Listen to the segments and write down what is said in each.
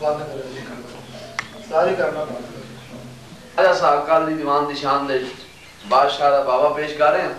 बंद करो जी सारी करना बंद करो। राजा साहब कल दी दीवान दी शान दे बादशाह दा बाबा पेश कर रहे हैं।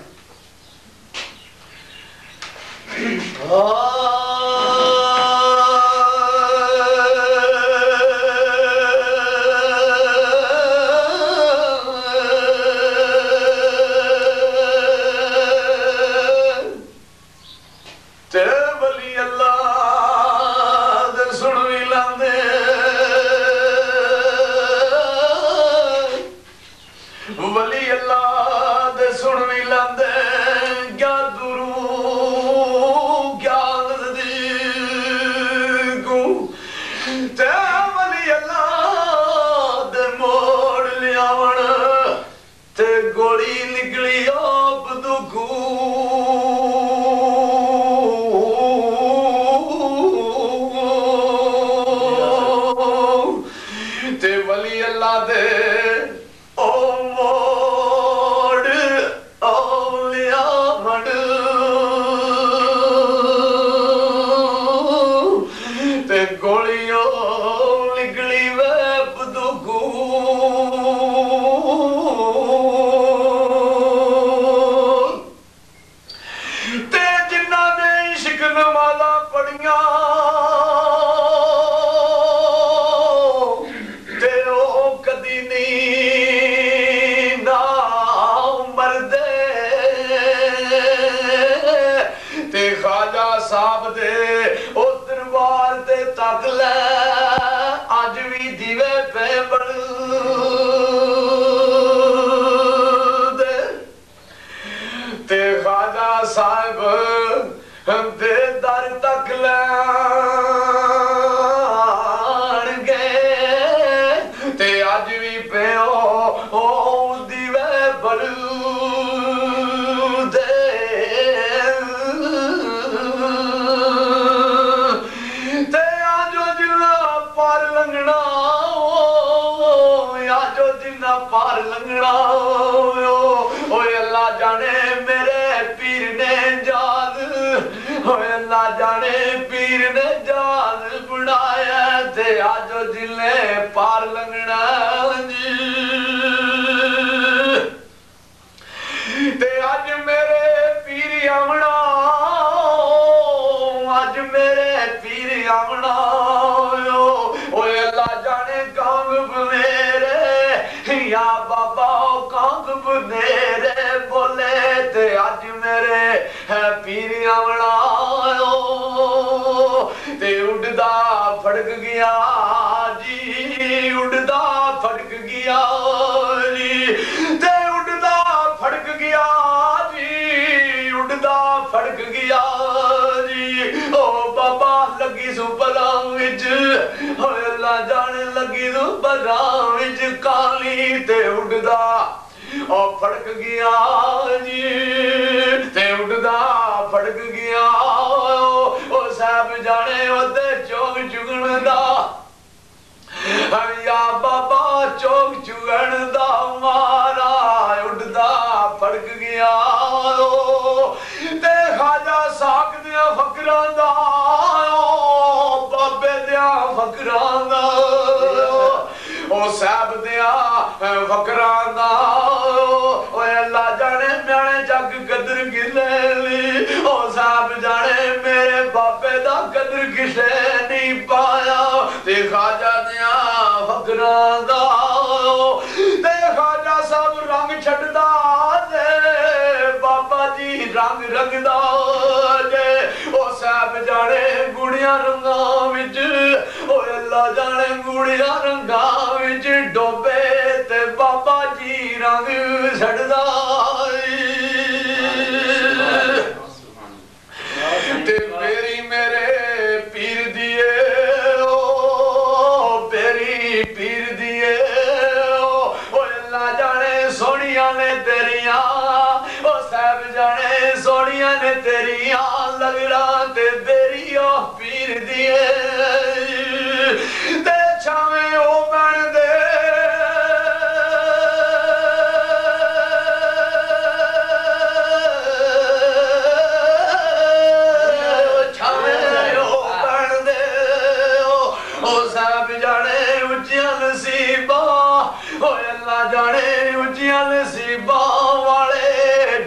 दूजियां नसीबां वाले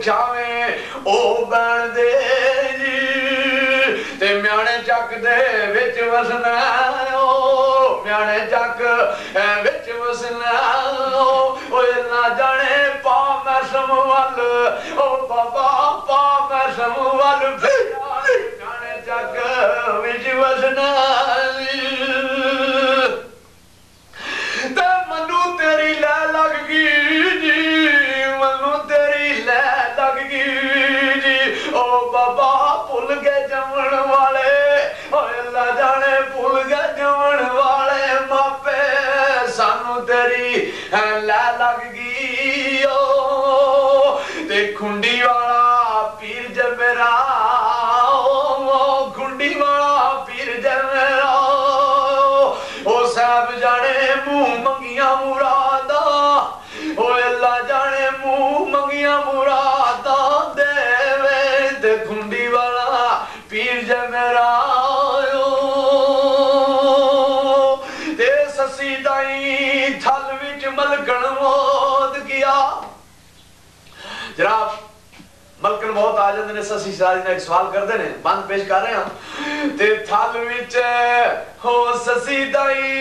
जावे ओ बैण दे जी ते म्याणे चक दे विच वसना ओ म्याणे चक विच वसना ओ ना जाने पा मैसम वल ओ बाबा पा मैसम वल म्याणे चक विच वसना मनु तेरी लै लग गई जी मनु तेरी लै लग गई जी ओ बाबा भुल गए जमन वाले अल्लाह जाने भुल गए जमन वाले मापे सानू तेरी लै लग गई ओ ते खुंडी वाला पीर जमेरा खुंडी वाला पीर जमेरा ओ साहब जाने मुंह मंगिया मुरादा ओ अल्लाह जाने मुंह मंगिया मुरादा देवे ते खुंडी वाला पीर जमेरा ते ससी दाई थल विच मलकन मौत गया जनाब मलकन मौत आ जाते ने ससी सारी ने एक सवाल करते ने बंद पेश कर रहे हैं ते थल विच हो ससी दाई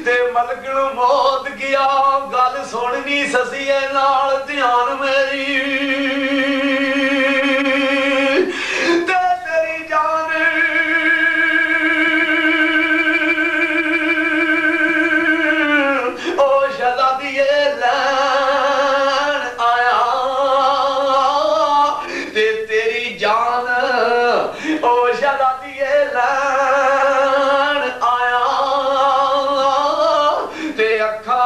ते मलकन मौत गया गल सुननी ससी नाल ध्यान मेरी ते तेरी जान ओ शहजादी लैन आया ते तेरी जान ओ शहजादी लैन आया ते अखा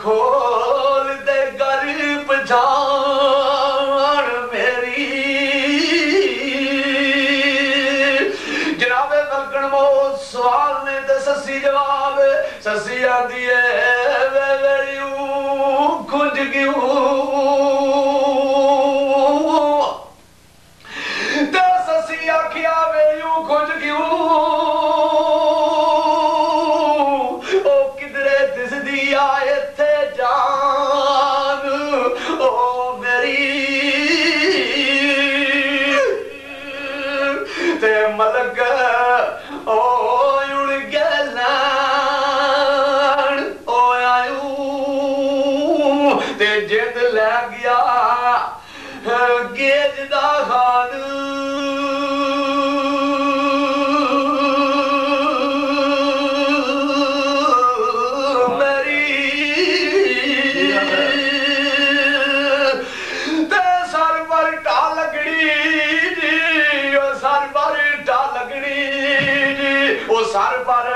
खोल दे गरीब जान मेरी जनाबे मलकन मौत सवाल ने ते ससी जवाब ससी आंदी है वे मेरी खुंज क्यों ते ससी आखिया वे यूं खुंज क्यों ओ किधरे दिसदी आए थे जान ओ मेरी ते मलक ओ उड़ गया ओ आयू ते जिंद लै गया गेज दा खान मेरी ते सर पर टा लगनी जी ओ सर पर टा लगनी जी ओ सर पर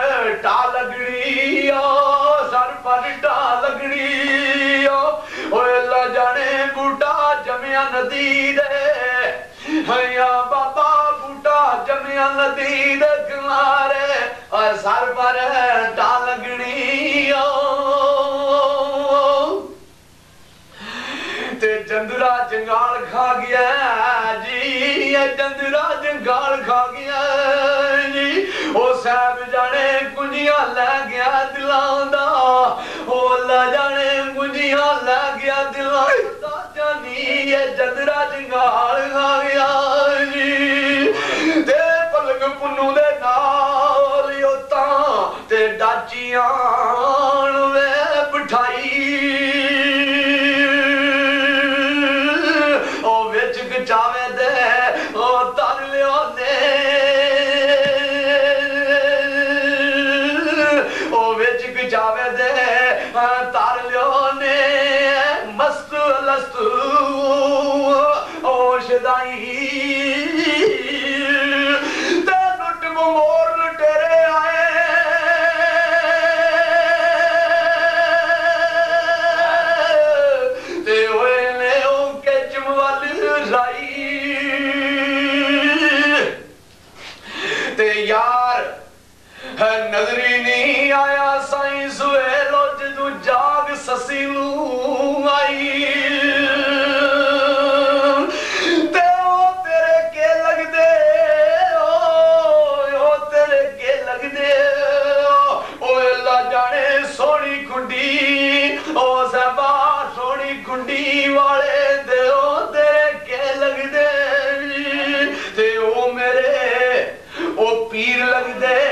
टा लगनी ओ सर पर टा लगनी ओ अल्लाह जाने बूटा जमिया नदी दे हैया बाबा बूटा जमिया नदी दे किनारे और सर पर टा लगनी ते जंदरा जंगाल खा गया जी जंदरा जंगाल खा गया जी ओ साहब जाने कुंजियां लै गया दिलांदा ओ अल्लाह जाने कुंजियां लै गया दिलांदा जानी जंदरा जंगाल खा गया जी ते पलक पुन्नू दे नाल योता ते डाचियां वे बिठाई ओ विच गचावे दे ओ तर लियो ने ओ विच गचावे दे तर लियो ने मस्त लस्त ओ शदाई ते लुट मोर लुटेरे आए ते ओए ने ओ के चमवाल राई लगदे